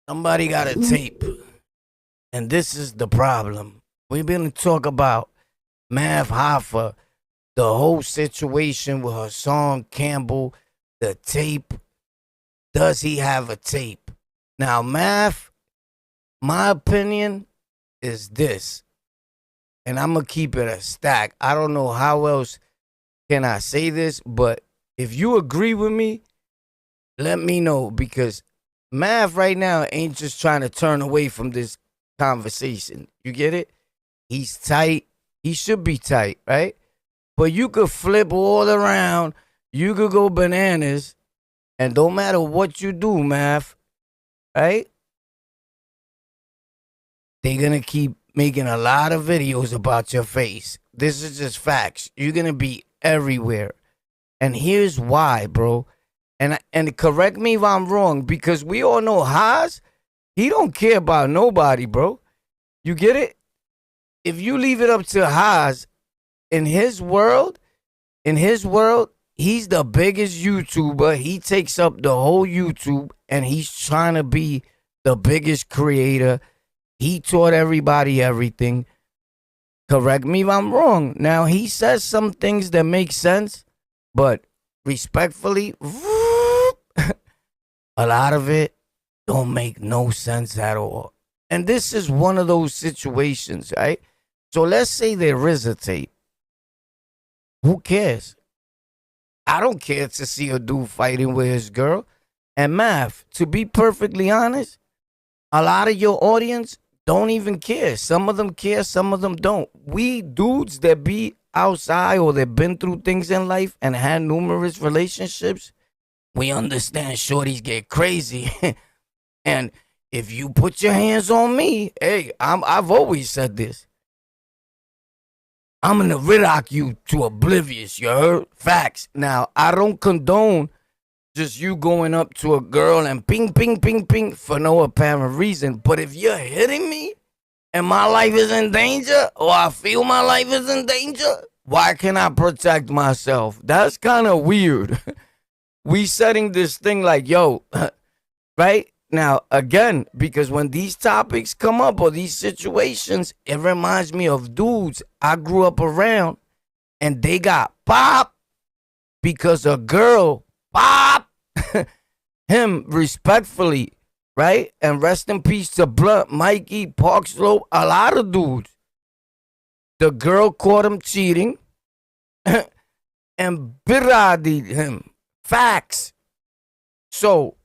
Somebody got a tape, and this is the problem. We've been talk about Mav Hoffa, the whole situation with Hassan Campbell, the tape. Does he have a tape? Now, Mav, my opinion is this, and I'm gonna keep it a stack. I don't know how else can I say this, but if you agree with me, let me know because Mav right now ain't just trying to turn away from this conversation. You get it? He's tight. He should be tight, right? But you could flip all around. You could go bananas. And don't matter what you do, Mav, right? They're going to keep making a lot of videos about your face. This is just facts. You're going to be everywhere. And here's why, bro. And correct me if I'm wrong, because we all know Haas, he don't care about nobody, bro. You get it? If you leave it up to Haas, in his world, he's the biggest YouTuber. He takes up the whole YouTube, and he's trying to be the biggest creator. He taught everybody everything. Correct me if I'm wrong. Now, he says some things that make sense, but respectfully, a lot of it don't make no sense at all. And this is one of those situations, right? So let's say there is a tape. Who cares? I don't care to see a dude fighting with his girl. And Mav, to be perfectly honest, a lot of your audience don't even care. Some of them care, some of them don't. We dudes that be outside or that been through things in life and had numerous relationships, we understand shorties get crazy. And if you put your hands on me, hey, I've always said this. I'm gonna riddock you to oblivious. You heard? Facts. Now, I don't condone just you going up to a girl and ping, ping, ping, ping for no apparent reason. But if you're hitting me and my life is in danger, or I feel my life is in danger, why can't I protect myself? That's kind of weird. We setting this thing like, yo, right? Now, again, because when these topics come up or these situations, it reminds me of dudes I grew up around and they got popped because a girl popped him respectfully, right? And rest in peace to Blunt, Mikey, Park Slope, a lot of dudes. The girl caught him cheating and biradied him. Facts. So,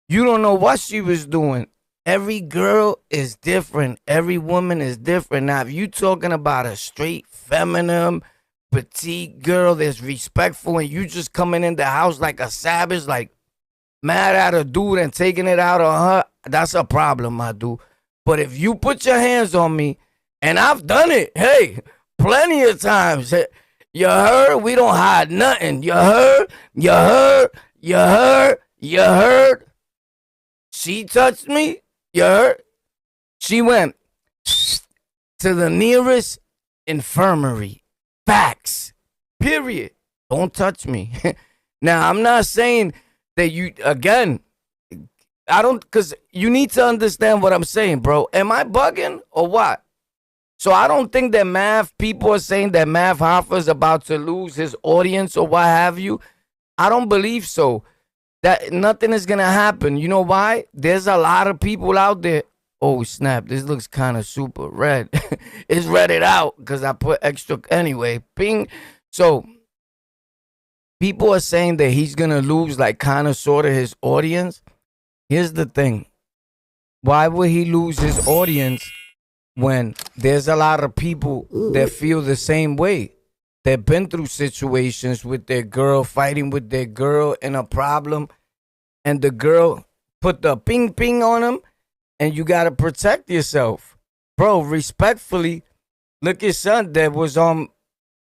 you don't know what she was doing. Every girl is different. Every woman is different. Now, if you talking about a straight, feminine, petite girl that's respectful and you just coming in the house like a savage, like mad at a dude and taking it out on her, that's a problem, my dude. But if you put your hands on me, and I've done it, hey, plenty of times. You heard? We don't hide nothing. You heard? You heard? You heard? You heard? She touched me. You heard? She went to the nearest infirmary. Facts. Period. Don't touch me. Now, I'm not saying that you, again, I don't, because you need to understand what I'm saying, bro. Am I bugging or what? So I don't think that people are saying that Mav Hoffa is about to lose his audience or what have you. I don't believe so. That nothing is gonna happen. You know why? There's a lot of people out there. Oh snap! This looks kind of super red. It's redded out because I put extra anyway. Ping. So people are saying that he's gonna lose, like kind of sort of his audience. Here's the thing. Why would he lose his audience when there's a lot of people that feel the same way? They've been through situations with their girl, fighting with their girl in a problem, and the girl put the ping ping on him, and you got to protect yourself. Bro, respectfully, look at son that was on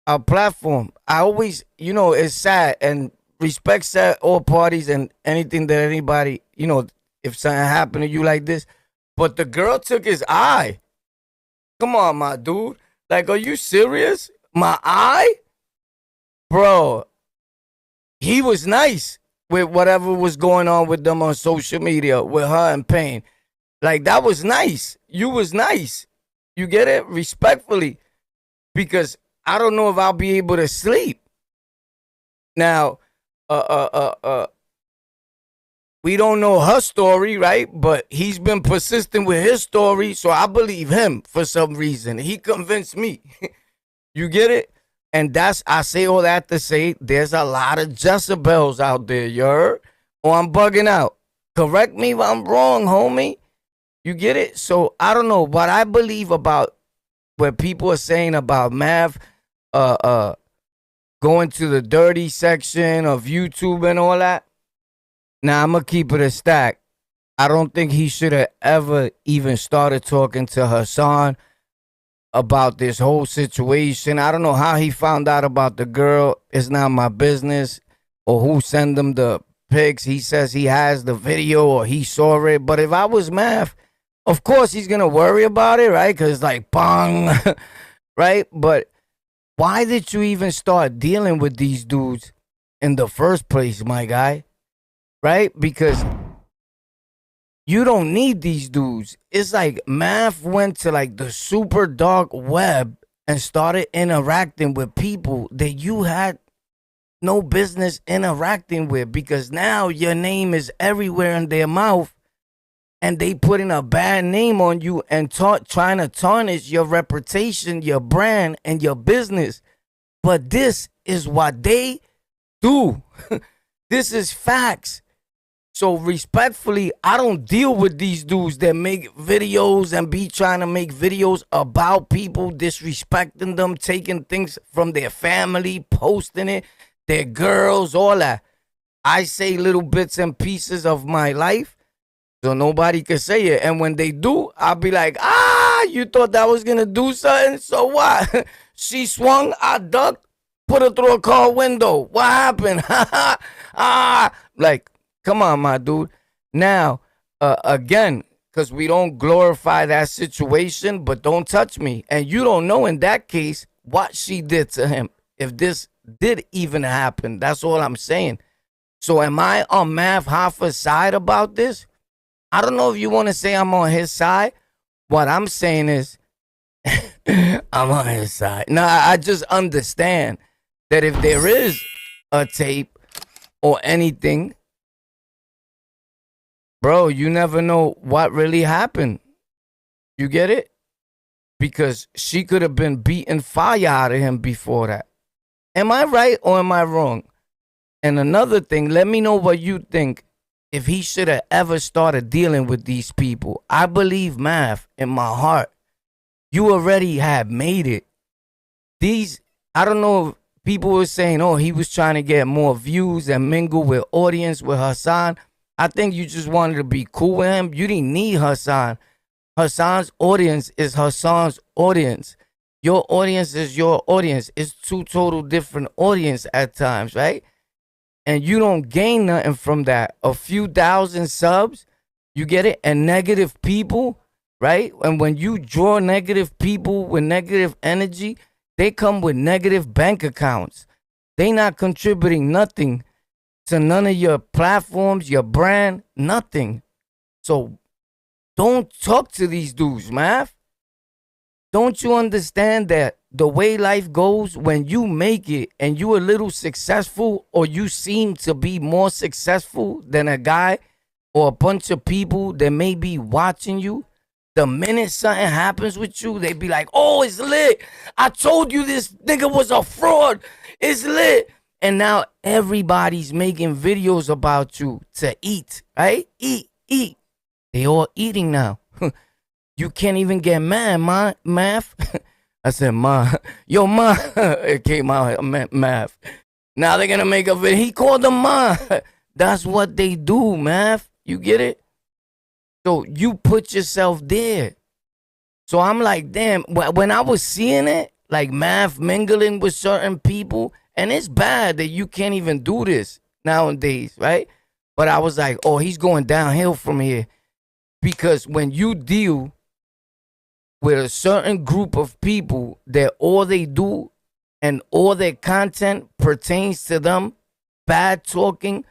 our platform. I always, it's sad, and respect sad all parties and anything that anybody, if something happened to you like this. But the girl took his eye. Come on, my dude. Like, are you serious? My eye? Bro, he was nice. with whatever was going on with them on social media with her and Payne. Like that was nice. You was nice. You get it? Respectfully. Because I don't know if I'll be able to sleep. Now, we don't know her story, right? But he's been persistent with his story, so I believe him for some reason. He convinced me. You get it? And I say all that to say there's a lot of Jezebels out there, you heard? Or I'm bugging out. Correct me if I'm wrong, homie. You get it? So I don't know what I believe about what people are saying about Mav going to the dirty section of YouTube and all that. Now, I'm going to keep it a stack. I don't think he should have ever even started talking to Hassan about this whole situation. I don't know how he found out about the girl. It's not my business. Or who sent him the pics. He says he has the video or he saw it. But if I was Mav, of course he's going to worry about it, right? Because like, bang, right? But why did you even start dealing with these dudes in the first place, my guy? Right? Because you don't need these dudes. It's like Mav went to like the super dark web and started interacting with people that you had no business interacting with, because now your name is everywhere in their mouth and they putting a bad name on you and trying to tarnish your reputation, your brand, and your business. But this is what they do. This is facts. So respectfully, I don't deal with these dudes that make videos and be trying to make videos about people, disrespecting them, taking things from their family, posting it, their girls, all that. I say little bits and pieces of my life so nobody can say it. And when they do, I'll be like, you thought that was going to do something? So what? She swung, I ducked, put her through a car window. What happened? Like, come on, my dude. Now, again, because we don't glorify that situation, but don't touch me. And you don't know in that case what she did to him. If this did even happen, that's all I'm saying. So am I on Mav Hoffa's side about this? I don't know if you want to say I'm on his side. What I'm saying is I'm on his side. No, I just understand that if there is a tape or anything, bro, you never know what really happened. You get it? Because she could have been beating fire out of him before that. Am I right or am I wrong? And another thing, let me know what you think if he should have ever started dealing with these people. I believe, Mav, in my heart, you already have made it. I don't know if people were saying, oh, he was trying to get more views and mingle with audience with Hassan. I think you just wanted to be cool with him. You didn't need Hassan. Hassan's audience is Hassan's audience. Your audience is your audience. It's two total different audience at times, right? And you don't gain nothing from that. A few thousand subs, you get it? And negative people, right? And when you draw negative people with negative energy, they come with negative bank accounts. They not contributing nothing to none of your platforms, your brand, nothing. So don't talk to these dudes, Mav. Don't you understand that the way life goes, when you make it and you a little successful, or you seem to be more successful than a guy or a bunch of people that may be watching you, the minute something happens with you, they be like, oh, it's lit. I told you this nigga was a fraud. It's lit. And now everybody's making videos about you to eat, right? Eat. They all eating now. You can't even get mad, Mav. I said, Ma. Yo, Ma. It came out, Mav. Now they're going to make a video. He called them Ma. That's what they do, Mav. You get it? So you put yourself there. So I'm like, damn. When I was seeing it, like Mav mingling with certain people, and it's bad that you can't even do this nowadays, right? But I was like, oh, he's going downhill from here. Because when you deal with a certain group of people that all they do and all their content pertains to them, bad talking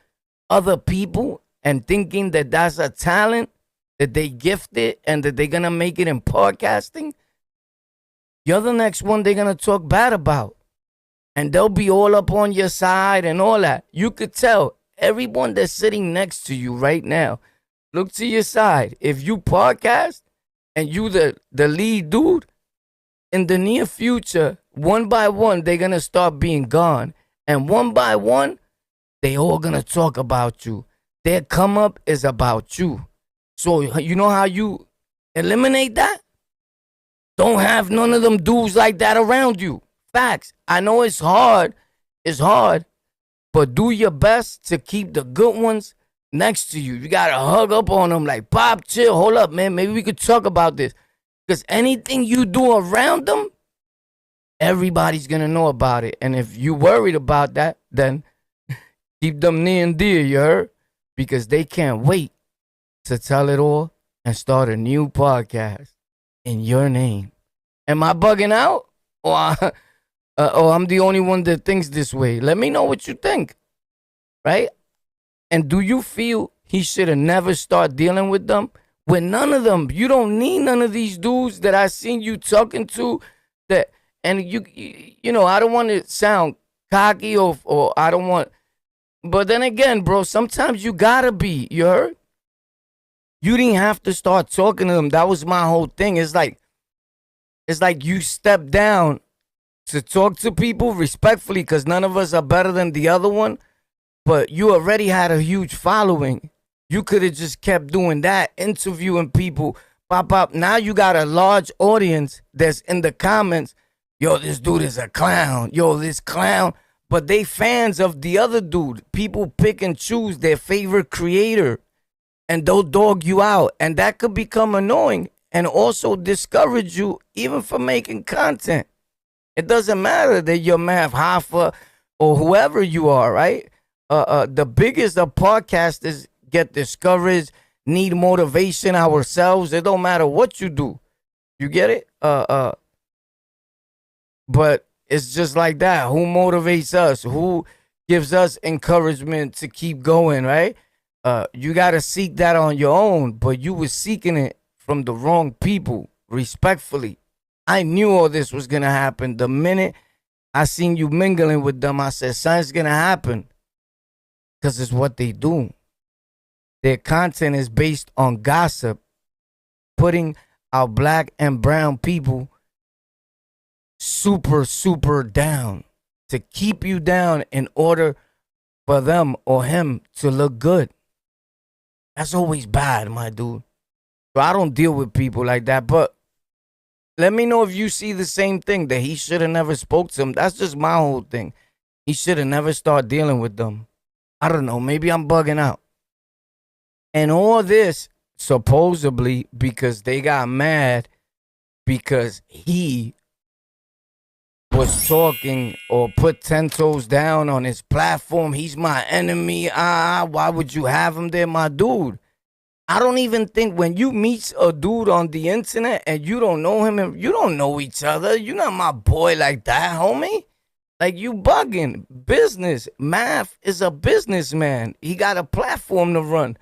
other people and thinking that that's a talent that they gifted and that they're gonna make it in podcasting, you're the next one they're gonna talk bad about. And they'll be all up on your side and all that. You could tell everyone that's sitting next to you right now, look to your side. If you podcast and you the lead dude, in the near future, one by one, they're gonna start being gone. And one by one, they all gonna talk about you. Their come up is about you. So you know how you eliminate that? Don't have none of them dudes like that around you. Facts. I know it's hard. It's hard. But do your best to keep the good ones next to you. You gotta hug up on them like, Bob, chill, hold up, man. Maybe we could talk about this. Because anything you do around them, everybody's gonna know about it. And if you worried about that, then keep them near and dear, you heard? Because they can't wait to tell it all and start a new podcast in your name. Am I bugging out? Or I'm the only one that thinks this way? Let me know what you think, right? And do you feel he should have never started dealing with them? With none of them. You don't need none of these dudes that I seen you talking to. That, and you know, I don't want to sound cocky or I don't want. But then again, bro, sometimes you gotta be. You heard? You didn't have to start talking to them. That was my whole thing. It's like you step down to talk to people respectfully because none of us are better than the other one. But you already had a huge following. You could have just kept doing that, interviewing people, pop up. Now you got a large audience that's in the comments. Yo, this dude is a clown. Yo, this clown. But they fans of the other dude. People pick and choose their favorite creator. And they'll dog you out. And that could become annoying and also discourage you even for making content. It doesn't matter that you're Mav Hoffa or whoever you are, right? The biggest of podcasters get discouraged, need motivation ourselves. It don't matter what you do. You get it? But it's just like that. Who motivates us? Who gives us encouragement to keep going, right? You got to seek that on your own, but you were seeking it from the wrong people, respectfully. I knew all this was going to happen. The minute I seen you mingling with them, I said, something's going to happen. Because it's what they do. Their content is based on gossip, putting our black and brown people super, super down, to keep you down in order for them or him to look good. That's always bad, my dude. So I don't deal with people like that. But let me know if you see the same thing, that he should have never spoke to them. That's just my whole thing. He should have never started dealing with them. I don't know. Maybe I'm bugging out. And all this, supposedly, because they got mad because he was talking or put 10 toes down on his platform. He's my enemy. Why would you have him there, my dude? I don't even think when you meet a dude on the internet and you don't know him and you don't know each other, you're not my boy like that, homie. Like, you bugging. Business. Math is a businessman. He got a platform to run.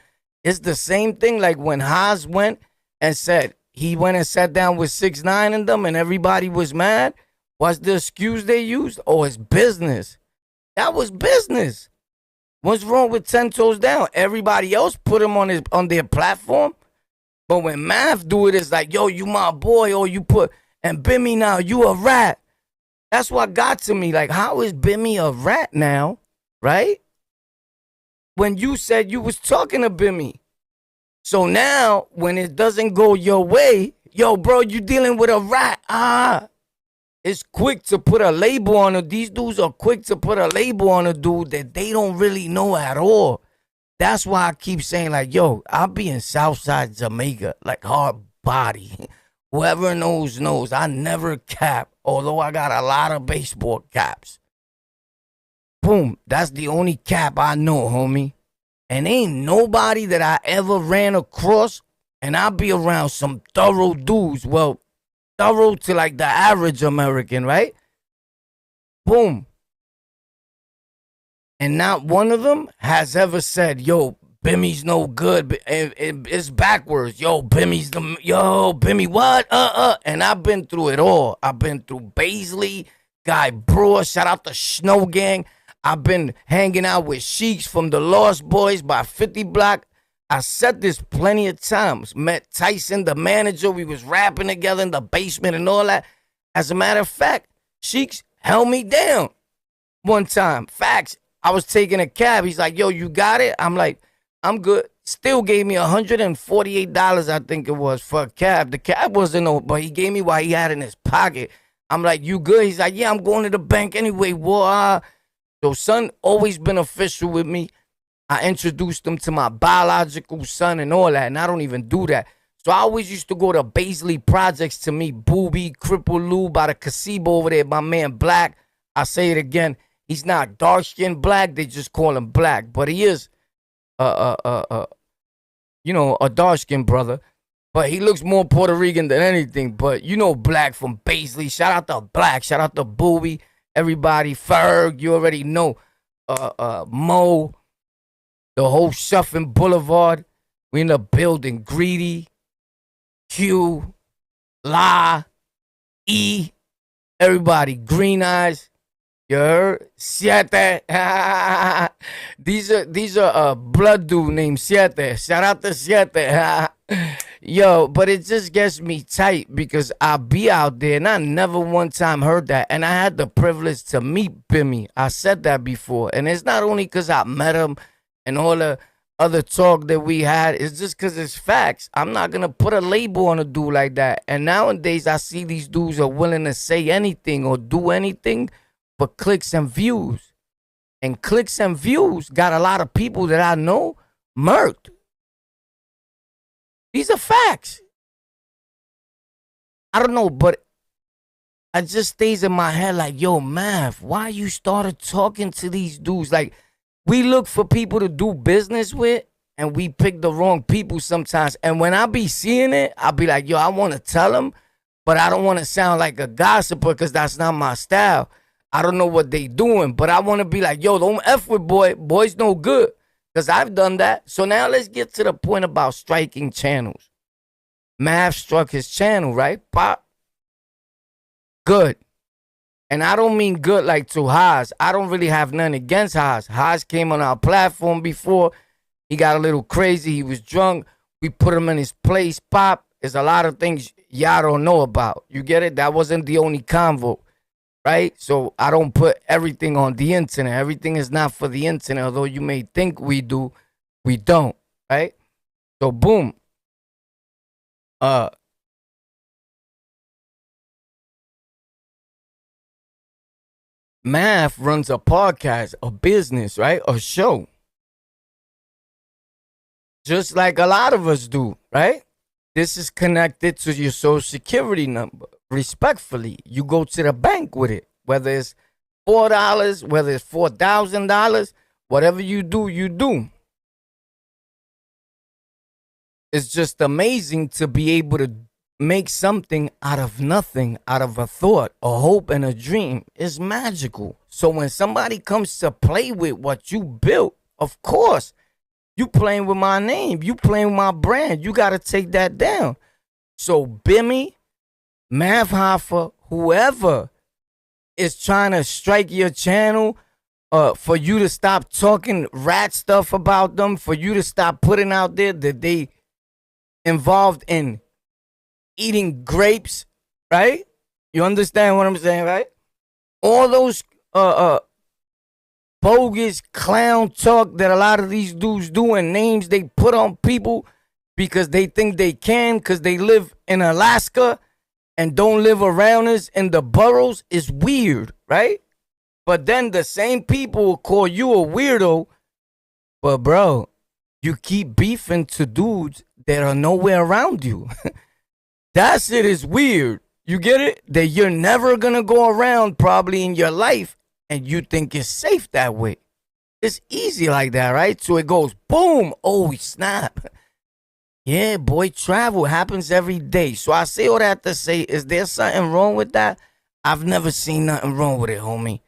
It's the same thing like when Haas went and said, he went and sat down with 6ix9ine and them and everybody was mad. What's the excuse they used? Oh, it's business. That was business. What's wrong with 10 toes down? Everybody else put him on their platform. But when Math do it, it's like, yo, you my boy, or you put, and Bimmy now, you a rat. That's what got to me. Like, how is Bimmy a rat now, right? When you said you was talking to Bimmy. So now, when it doesn't go your way, yo, bro, you dealing with a rat. It's quick to put a label on it. These dudes are quick to put a label on a dude that they don't really know at all. That's why I keep saying, like, yo, I'll be in Southside Jamaica, like hard body. Whoever knows, knows. I never cap, although I got a lot of baseball caps. Boom. That's the only cap I know, homie. And ain't nobody that I ever ran across, and I'll be around some thorough dudes. Well, thorough to like the average American, right? Boom. And not one of them has ever said, yo, Bimmy's no good. It's backwards. Yo, Bimmy, what? And I've been through it all. I've been through Baisley, Guy Brewer, shout out the Snow Gang. I've been hanging out with Sheiks from the Lost Boys by 50 Block. I said this plenty of times. Met Tyson, the manager. We was rapping together in the basement and all that. As a matter of fact, Sheiks held me down one time. Facts. I was taking a cab. He's like, yo, you got it? I'm like, I'm good. Still gave me $148, I think it was, for a cab. The cab wasn't no, but he gave me what he had in his pocket. I'm like, you good? He's like, yeah, I'm going to the bank anyway. So son always been official with me. I introduced him to my biological son and all that, and I don't even do that. So I always used to go to Baisley Projects to meet Booby, Cripple Lou by the Casebo over there, my man Black. I say it again. He's not dark-skinned black. They just call him Black. But he is, a dark-skinned brother. But he looks more Puerto Rican than anything. But you know Black from Baisley. Shout out to Black. Shout out to Booby. Everybody. Ferg. You already know. Mo. The whole Shuffin Boulevard. We in the building. Greedy. Q. La. E. Everybody. Green Eyes. You heard? Siete. These are blood dude named Siete. Shout out to Siete. Yo, but it just gets me tight because I be out there and I never one time heard that. And I had the privilege to meet Bimmy. I said that before. And it's not only because I met him and all the other talk that we had. It's just because it's facts. I'm not going to put a label on a dude like that. And nowadays I see these dudes are willing to say anything or do anything for clicks and views. And clicks and views got a lot of people that I know murked. These are facts. I don't know, but it just stays in my head like, yo, Mav, why you started talking to these dudes? Like, we look for people to do business with, and we pick the wrong people sometimes. And when I be seeing it, I'll be like, yo, I want to tell them, but I don't want to sound like a gossiper because that's not my style. I don't know what they doing, but I want to be like, yo, don't F with boy. Boy's no good. Because I've done that. So now let's get to the point about striking channels. Mav struck his channel, right? Pop. Good. And I don't mean good like to Haas. I don't really have nothing against Haas. Haas came on our platform before. He got a little crazy. He was drunk. We put him in his place. Pop. There's a lot of things y'all don't know about. You get it? That wasn't the only convo. Right? So I don't put everything on the internet. Everything is not for the internet. Although you may think we do, we don't. Right? So boom. Math runs a podcast, a business, right? A show. Just like a lot of us do, right? This is connected to your social security number. Respectfully, you go to the bank with it, whether it's $4, whether it's $4,000, whatever you do, you do. It's just amazing to be able to make something out of nothing, out of a thought, a hope, and a dream. It's magical. So when somebody comes to play with what you built, of course, you playing with my name, you playing with my brand. You got to take that down. So Bimmy, Mav Hoffa, whoever is trying to strike your channel, for you to stop talking rat stuff about them, for you to stop putting out there that they involved in eating grapes, right? You understand what I'm saying, right? All those bogus clown talk that a lot of these dudes do and names they put on people because they think they can because they live in Alaska and don't live around us in the boroughs is weird, right? But then the same people will call you a weirdo. But bro, you keep beefing to dudes that are nowhere around you. That shit is weird. You get it? That you're never gonna go around probably in your life and you think it's safe that way. It's easy like that, right? So it goes boom. Oh, snap. Yeah, boy, travel happens every day. So I say all that to say, is there something wrong with that? I've never seen nothing wrong with it, homie,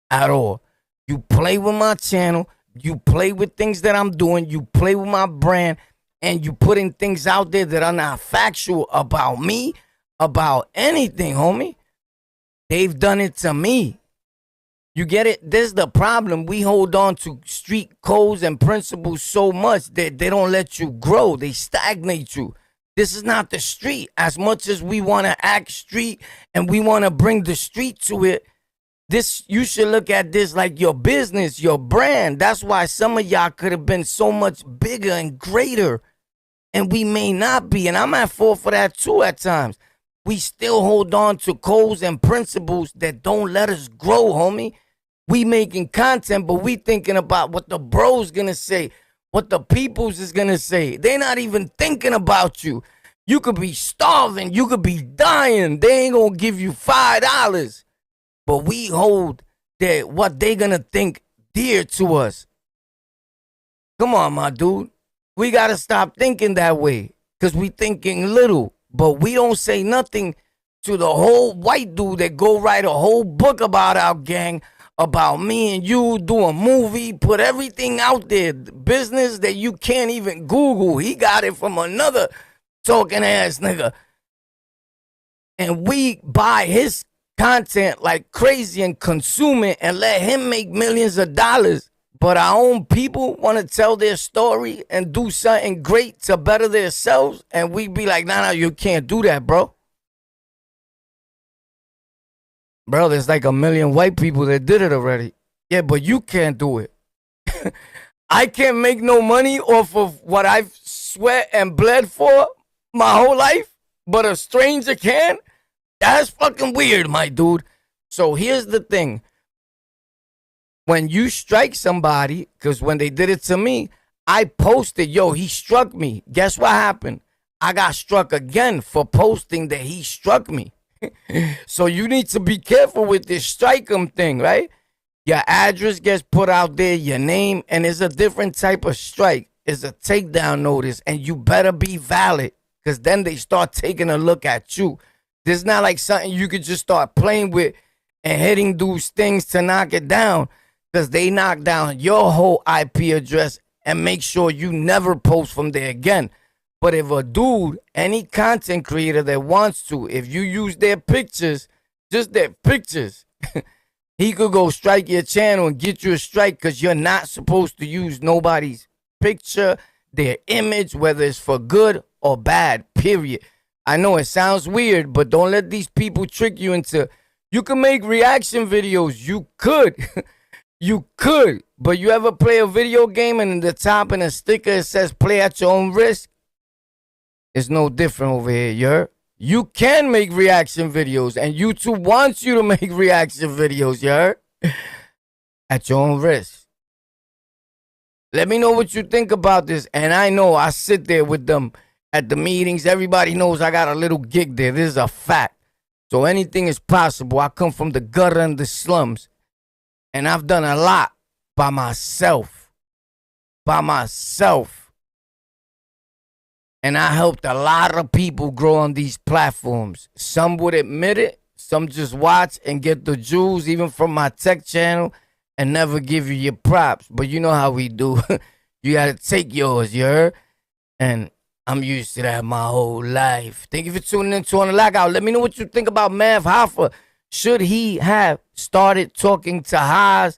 at all. You play with my channel. You play with things that I'm doing. You play with my brand. And you putting things out there that are not factual about me, about anything, homie. They've done it to me. You get it? This is the problem. We hold on to street codes and principles so much that they don't let you grow. They stagnate you. This is not the street. As much as we want to act street and we want to bring the street to it, this, you should look at this like your business, your brand. That's why some of y'all could have been so much bigger and greater. And we may not be. And I'm at fault for that too at times. We still hold on to codes and principles that don't let us grow, homie. We making content, but we thinking about what the bro's gonna say, what the peoples is gonna say. They're not even thinking about you. You could be starving. You could be dying. They ain't gonna give you $5. But we hold that what they gonna think dear to us. Come on, my dude. We got to stop thinking that way because we thinking little, but we don't say nothing to the whole white dude that go write a whole book about our gang, about me and you, do a movie, put everything out there, business that you can't even Google. He got it from another talking ass nigga. And we buy his content like crazy and consume it and let him make millions of dollars. But our own people want to tell their story and do something great to better themselves. And we be like, nah, you can't do that, bro. Bro, there's like a million white people that did it already. Yeah, but you can't do it. I can't make no money off of what I've sweat and bled for my whole life, but a stranger can? That's fucking weird, my dude. So here's the thing. When you strike somebody, because when they did it to me, I posted, yo, he struck me. Guess what happened? I got struck again for posting that he struck me. So you need to be careful with this strike him thing, right? Your address gets put out there, your name, and it's a different type of strike. It's a takedown notice, and you better be valid, because then they start taking a look at you. This is not like something you could just start playing with and hitting those things to knock it down. Because they knock down your whole IP address and make sure you never post from there again. But if a dude, any content creator that wants to, if you use their pictures, just their pictures, he could go strike your channel and get you a strike because you're not supposed to use nobody's picture, their image, whether it's for good or bad, period. I know it sounds weird, but don't let these people trick you into, you can make reaction videos. You could. You could, but you ever play a video game and in the top in a sticker it says play at your own risk? It's no different over here, you heard? You can make reaction videos and YouTube wants you to make reaction videos, you heard? At your own risk. Let me know what you think about this. And I know I sit there with them at the meetings. Everybody knows I got a little gig there. This is a fact. So anything is possible. I come from the gutter and the slums. And I've done a lot by myself. By myself. And I helped a lot of people grow on these platforms. Some would admit it. Some just watch and get the jewels, even from my tech channel, and never give you your props. But you know how we do. You got to take yours, you heard? And I'm used to that my whole life. Thank you for tuning in to On the Lockout. Let me know what you think about Mav Hoffa. Should he have started talking to Haas,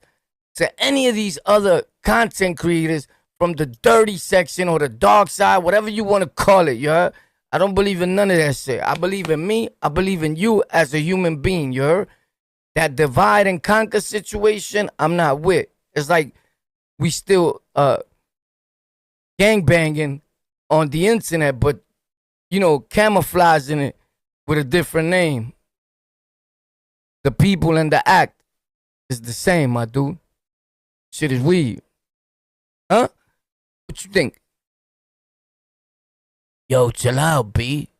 to any of these other content creators from the dirty section or the dark side, whatever you want to call it, you heard? I don't believe in none of that shit. I believe in me. I believe in you as a human being, you heard? That divide and conquer situation, I'm not with. It's like we still gangbanging on the internet, but, you know, camouflaging it with a different name. The people and the act is the same, my dude. Shit is weird. Huh? What you think? Yo, chill out, B.